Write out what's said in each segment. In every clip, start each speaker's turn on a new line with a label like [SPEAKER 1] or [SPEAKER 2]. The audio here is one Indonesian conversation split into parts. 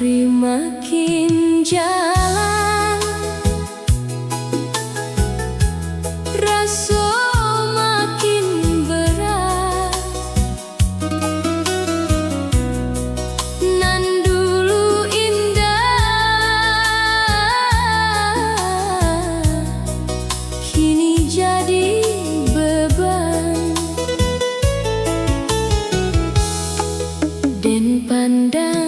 [SPEAKER 1] Hari makin jalan, rasa makin berat. Nan dulu indah, kini jadi beban. Dan pandang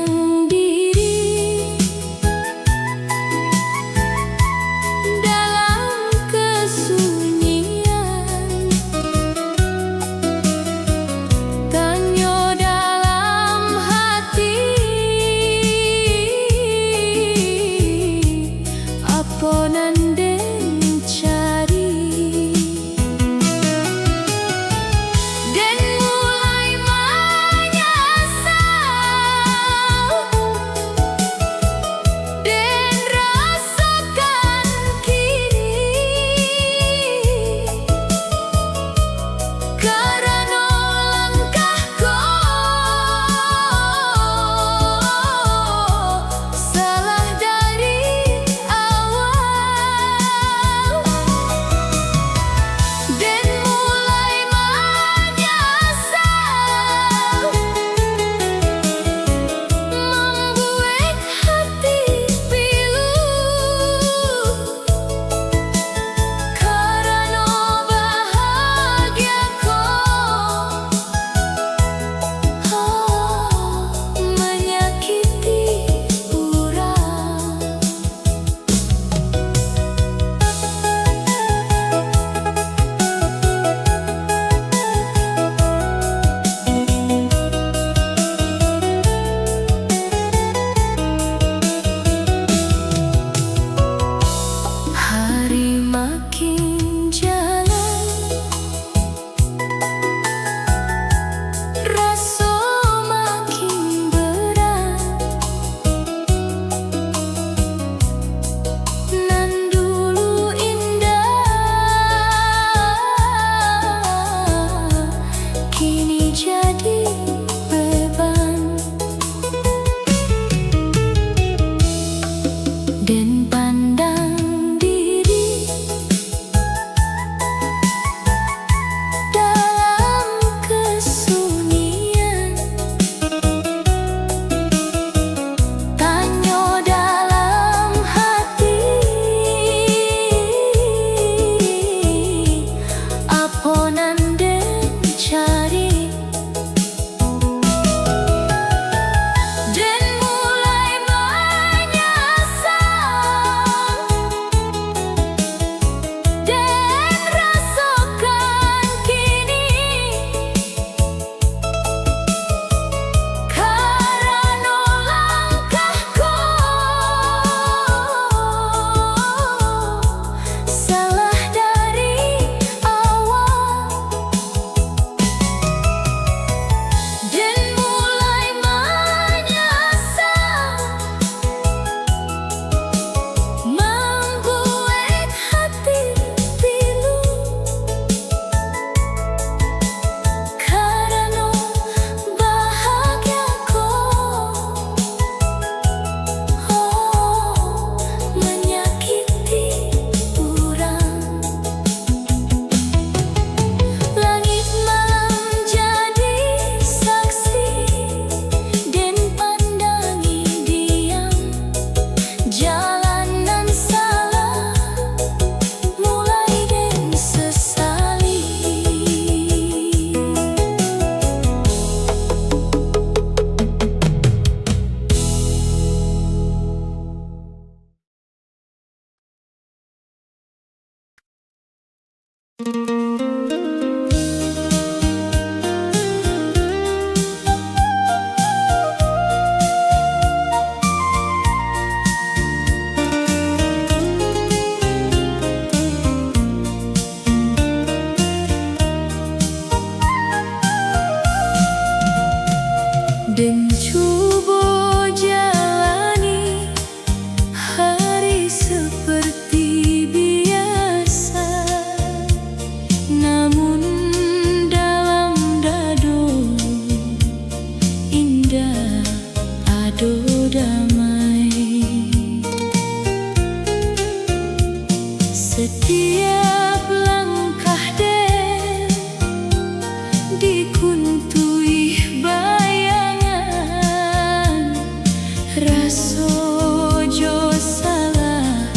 [SPEAKER 1] sojo salah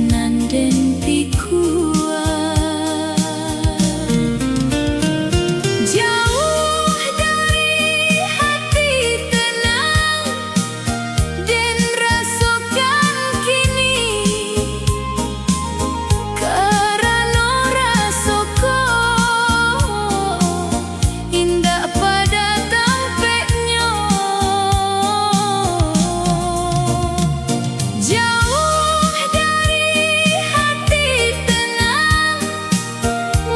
[SPEAKER 1] nanden pikua. Jauh dari hati tenang dan rasakan kini, karena rasoko indah pada tampeknya. Jauh dari hati tenang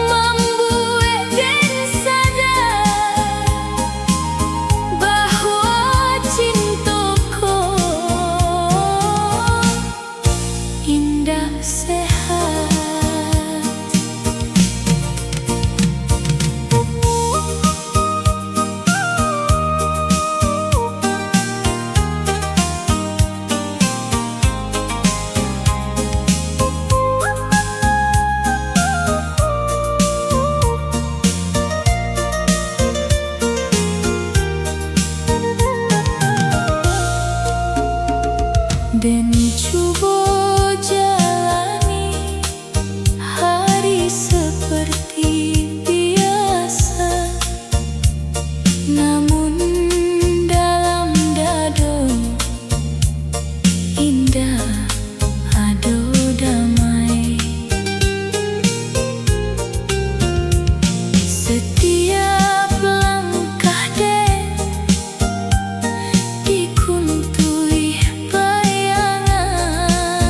[SPEAKER 1] membuat dan sadar bahwa cintaku indah sehat. Dan coba jalani hari seperti biasa, namun dalam dado indah ado damai. Setiap langkah dan dikuntui bayangan,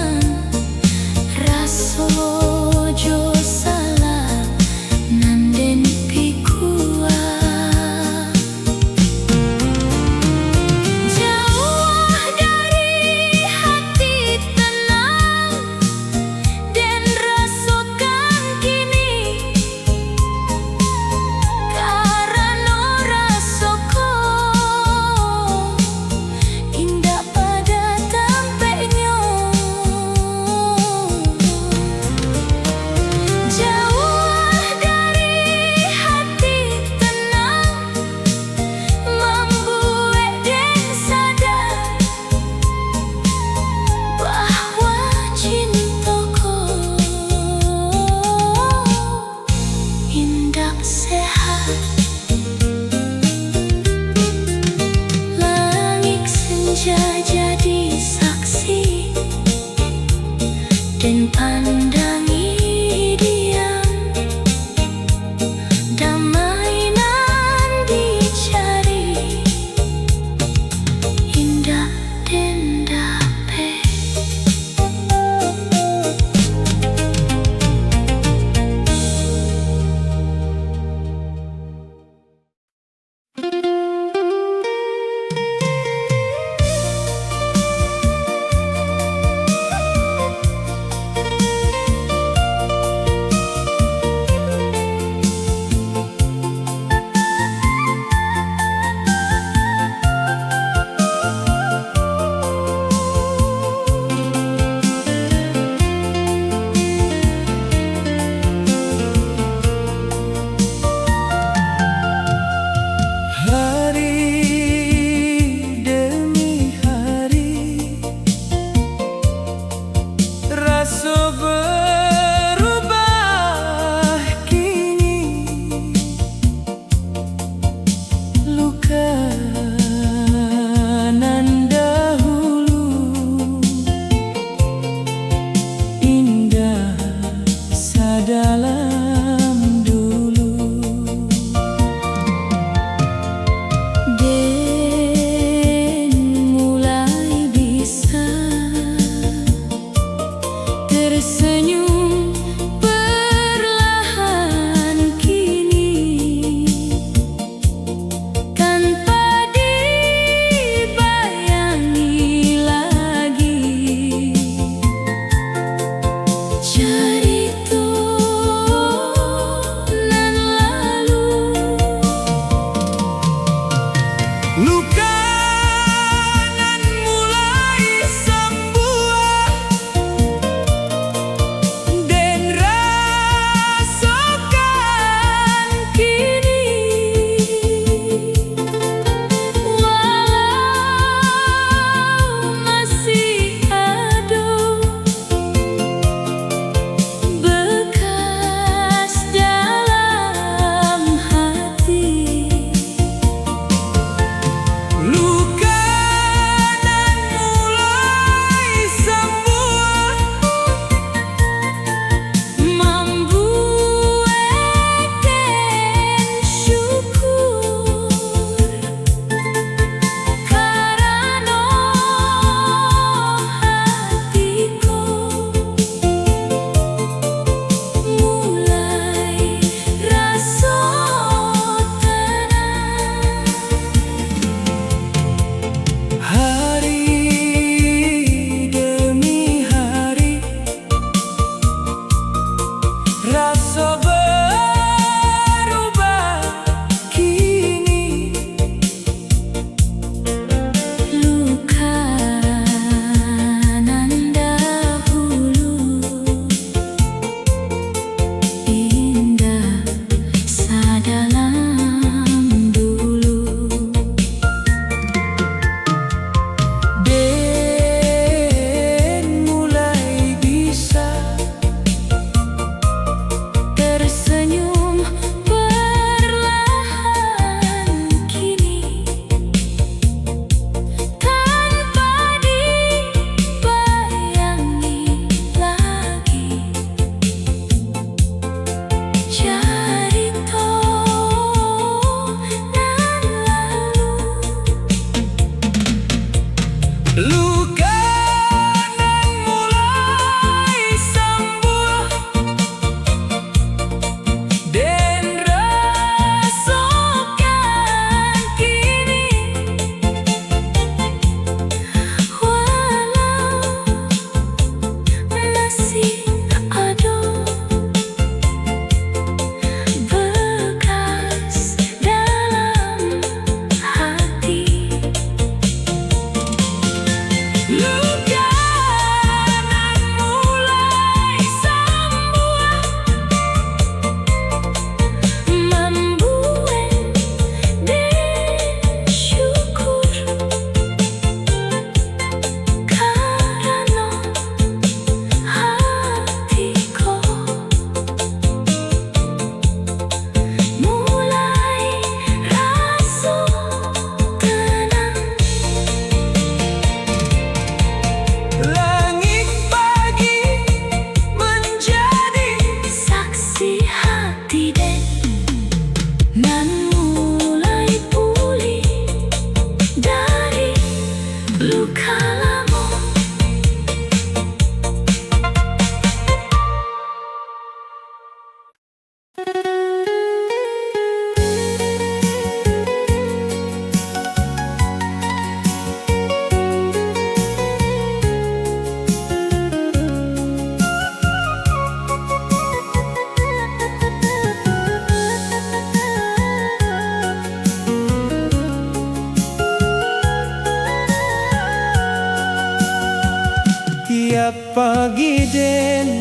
[SPEAKER 2] Tiap pagi den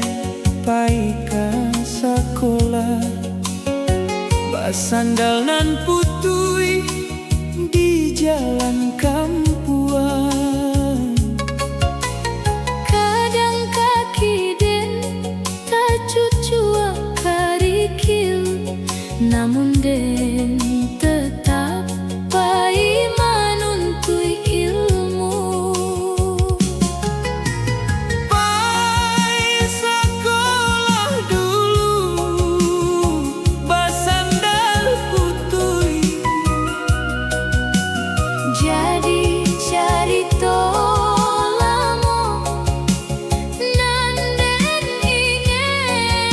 [SPEAKER 2] pai ka sekolah, basandal nan putui di jalan kampuan.
[SPEAKER 1] Kadang kaki den tak cucua karikil, namun den tetap pai manuntui ilmu.
[SPEAKER 2] Pai sekolah dulu, basandal putui,
[SPEAKER 1] Jadi carito lamo nan den inget.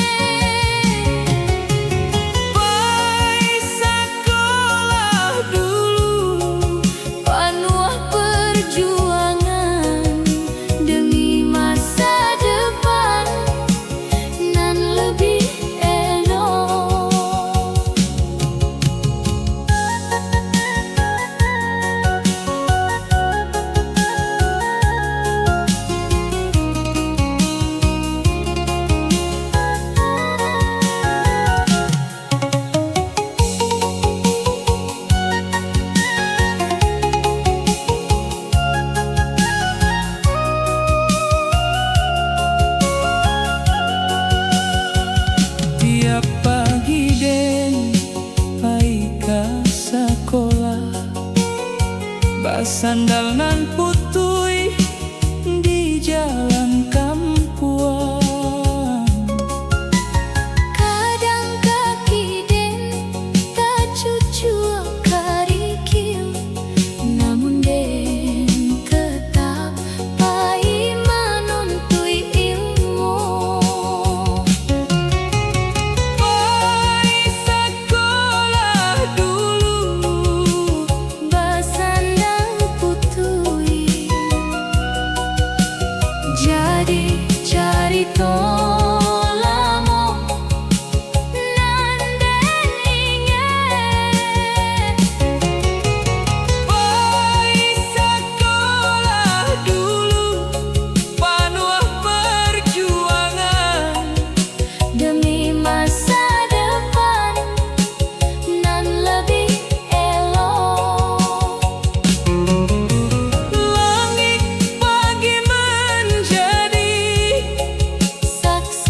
[SPEAKER 2] pai sekolah dulu,
[SPEAKER 1] Panuh perjuangan demi masa depan nan lebih elok.
[SPEAKER 2] tiap pagi den pai ka sekolah, basandal nan putui di jalan kampuan.
[SPEAKER 1] Kadang kaki den tak cucua karikil, namun den tetap pai manuntui ilmu.
[SPEAKER 2] Pai sekolah dulu,
[SPEAKER 1] Basandal putui, jadi carito lamo nan den inget.
[SPEAKER 2] pai sekolah dulu, panuh perjuangan
[SPEAKER 1] Demi masa depan nan lebih elok.
[SPEAKER 2] langit pagi menjadi
[SPEAKER 1] Saksi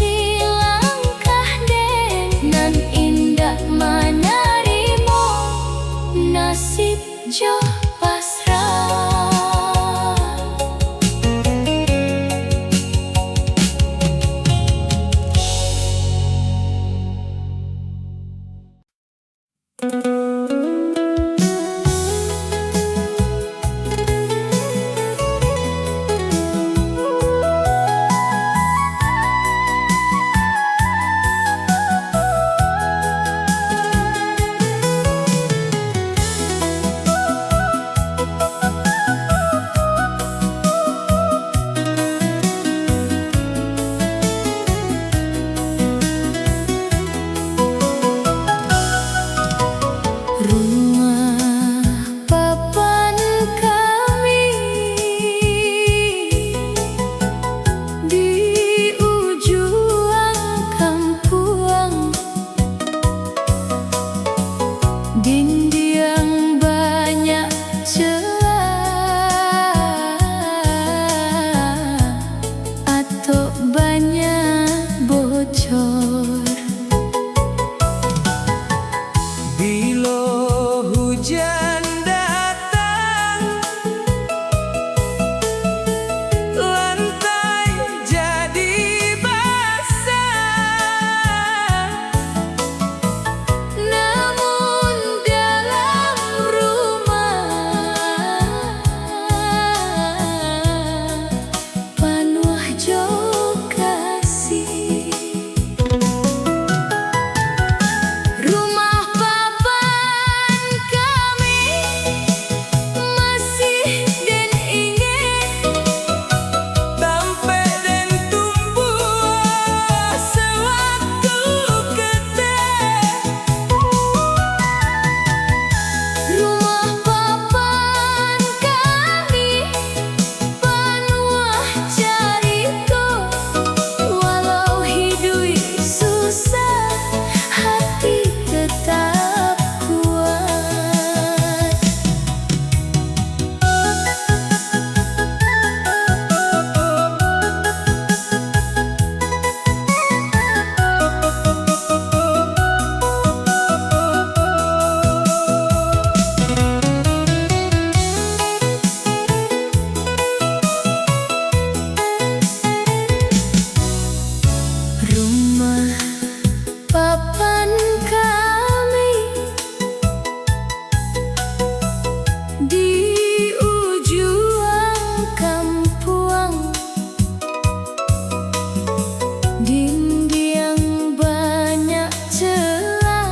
[SPEAKER 1] Dinding yang banyak celah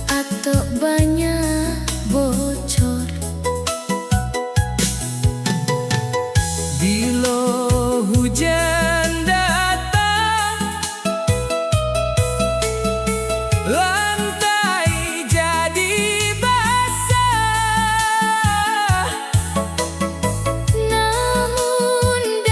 [SPEAKER 1] atau banyak bocor.
[SPEAKER 2] Bila hujan datang, lantai jadi basah.
[SPEAKER 1] Namun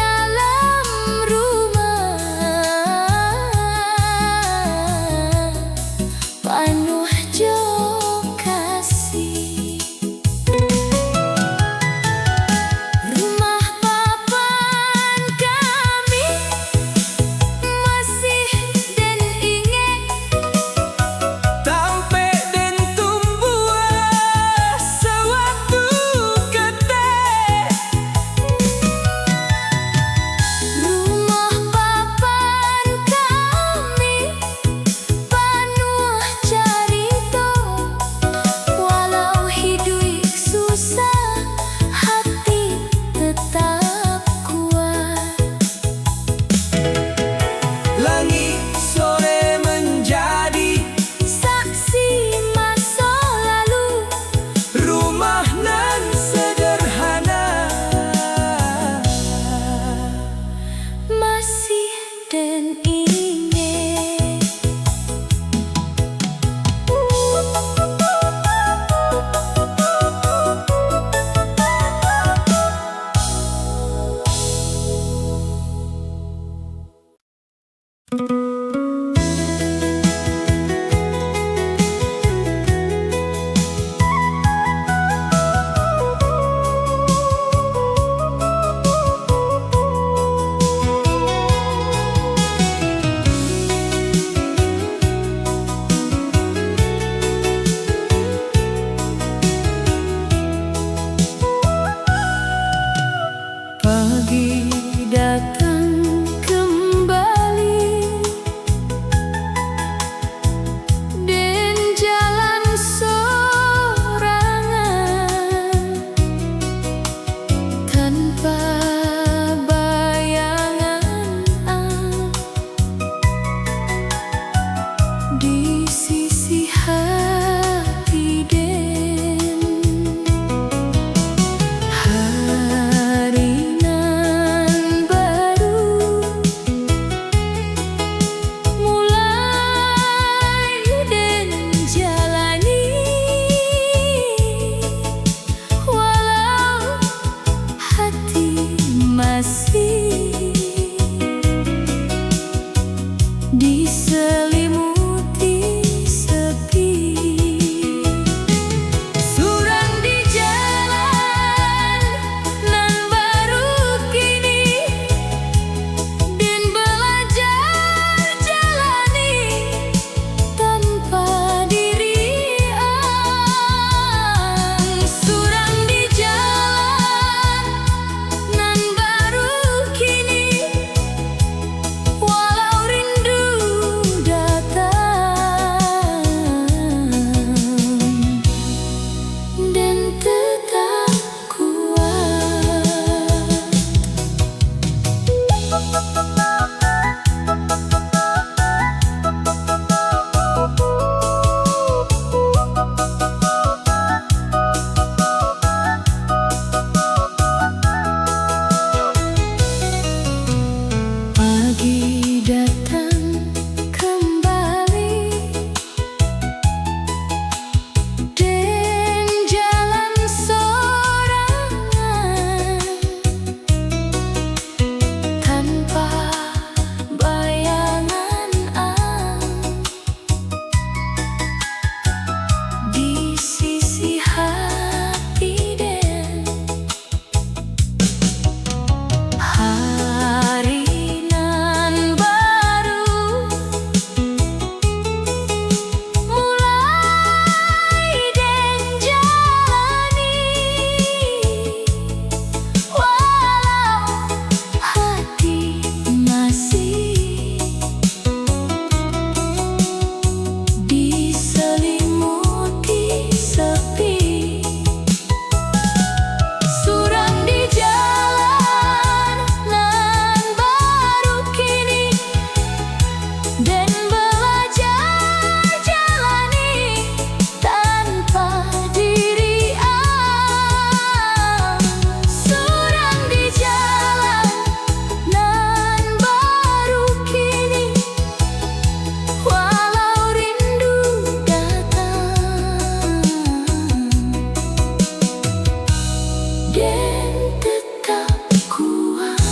[SPEAKER 1] dan tetap kuat.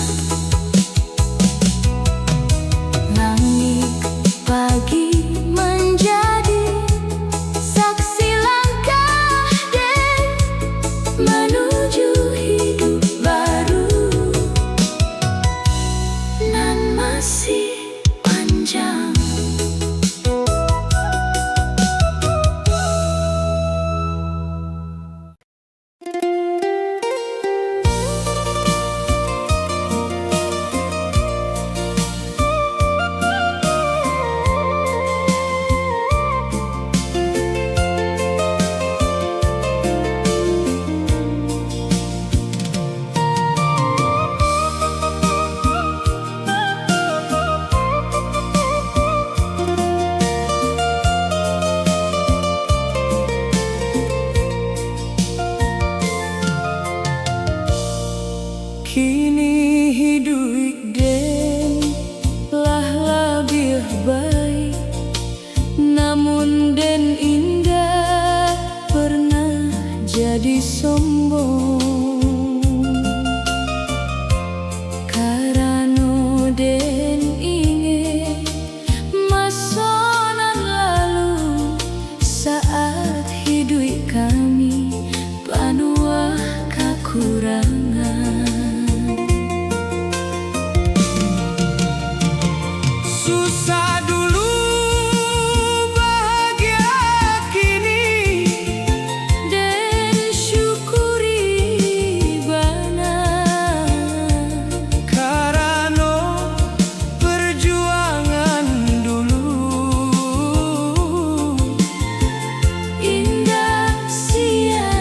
[SPEAKER 1] Langit pagi menjadi saksi langkah dan menuju hidup baru nan masih panjang.
[SPEAKER 2] Kini hidup den lah lebih baik, namun den indah pernah jadi sombong. Karena den ingin masa nan lalu saat hidup kami penuh kekurangan. Susah dulu, bahagia kini,
[SPEAKER 1] Dan syukuri bana
[SPEAKER 2] karena perjuangan dulu
[SPEAKER 1] indah sia-sia.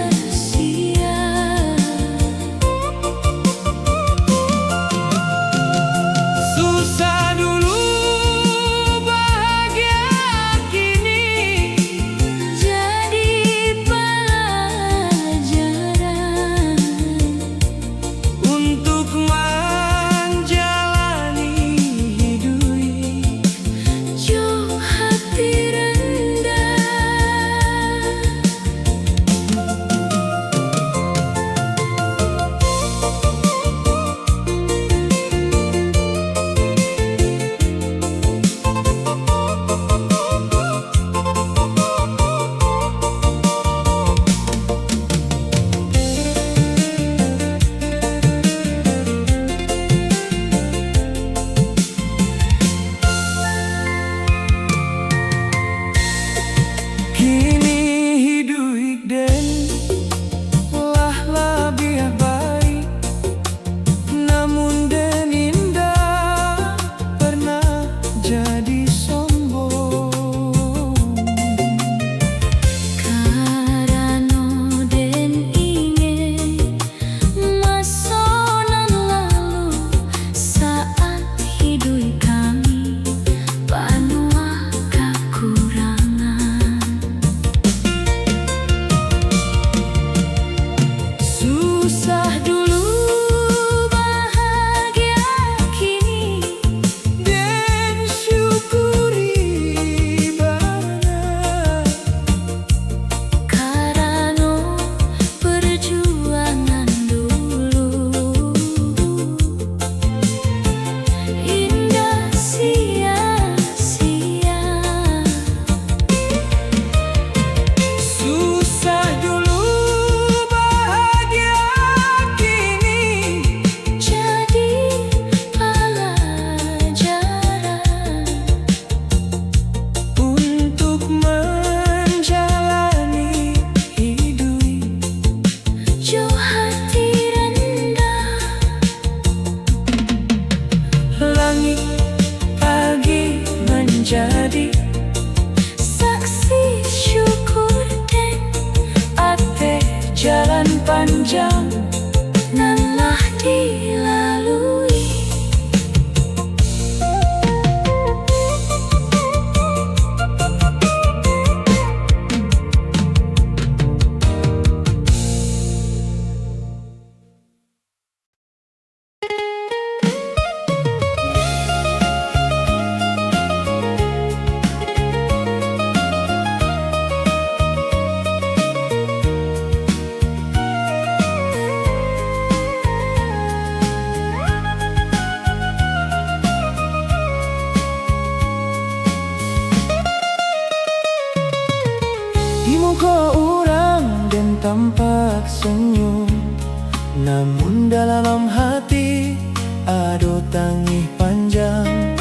[SPEAKER 2] Namun dalam hati ado tangih panjang.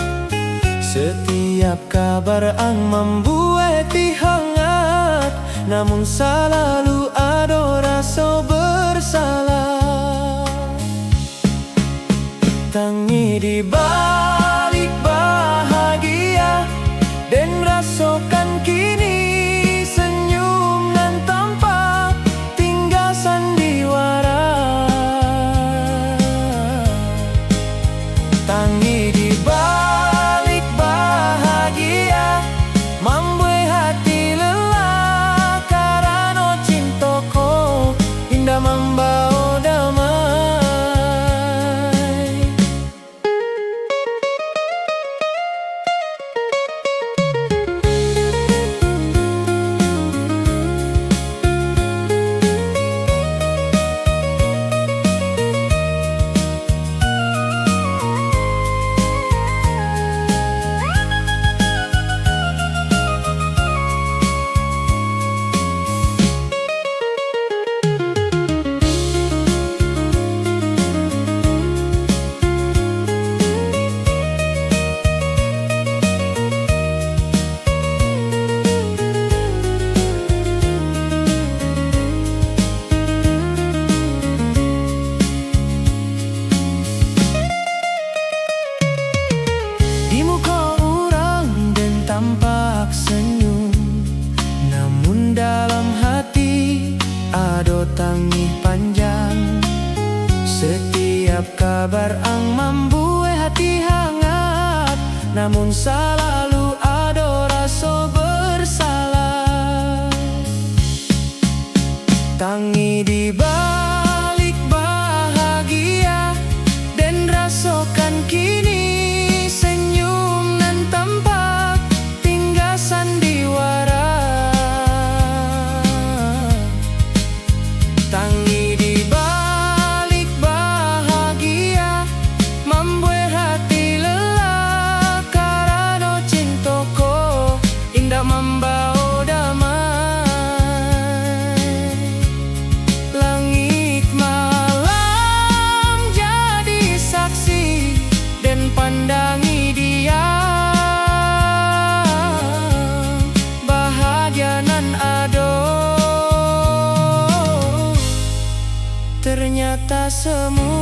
[SPEAKER 2] Setiap kabar ang membuat hangat, namun selalu ado rasa bersalah. Tangi di balik bahagia dan rasakan kini senyum nan tanpa tinggal sandiwara. Tangi di balik bahagia membuat hati lelah, karena cintaku indah membawa damai. Di muka orang dan tampak senyum, namun dalam hati ado tangih panjang. Setiap kabar ang membuat hati hangat, namun selalu ado rasa bersalah. Tangi di balik bahagia dan rasakan kini senyum nan tampak tinggal sandiwara. Tangi di balik bahagia membuat hati lelah, karena cintaku indah membawa damai. Langit malam jadi saksi dan pandangi dia, bahagia nan ado ternyata semu.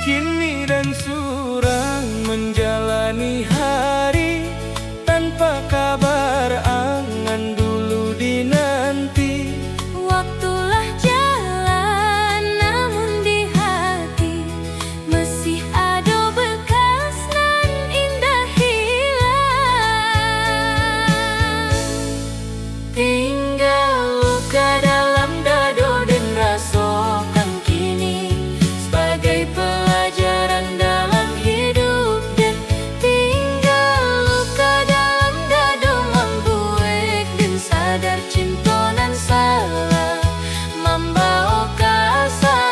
[SPEAKER 2] Kini dan surang menjalani hari tanpa kabar angan dulu dinanti.
[SPEAKER 1] Waktulah jalan, namun di hati masih ada bekas nan indah hilang. Tinggal luka dalam dado dan rasakan kini sebagai pelajaran dalam hidup. Dan tinggal luka dalam dado membuat dan sadar cinta nan salah membawa kesakitan.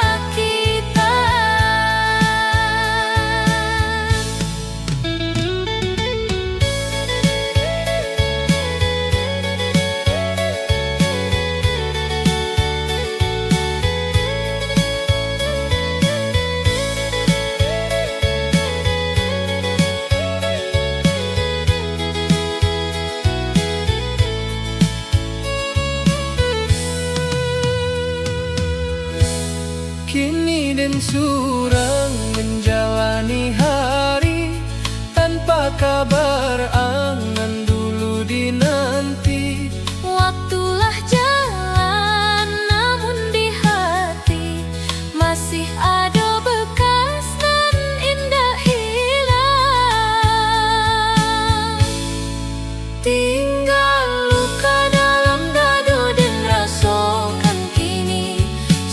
[SPEAKER 2] Kini dan surang menjalani hari tanpa kabar angan dulu dinanti.
[SPEAKER 1] Waktulah jalan, namun di hati masih ada bekas nan indah hilang. Tinggal luka dalam dado dan rasakan kini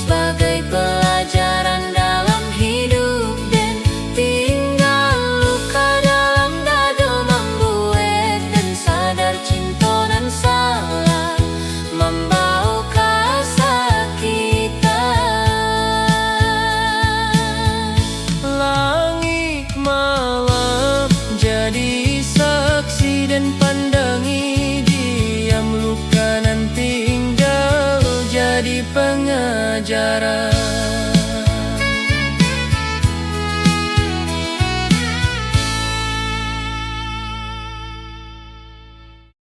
[SPEAKER 1] sebagai pelajaran dalam hidup. Dan tinggal luka dalam dado membuat dan sadar cinta nan salah membawa kesakitan.
[SPEAKER 2] Langit malam jadi saksi dan pandangi diam luka nan tinggal jadi pengajaran.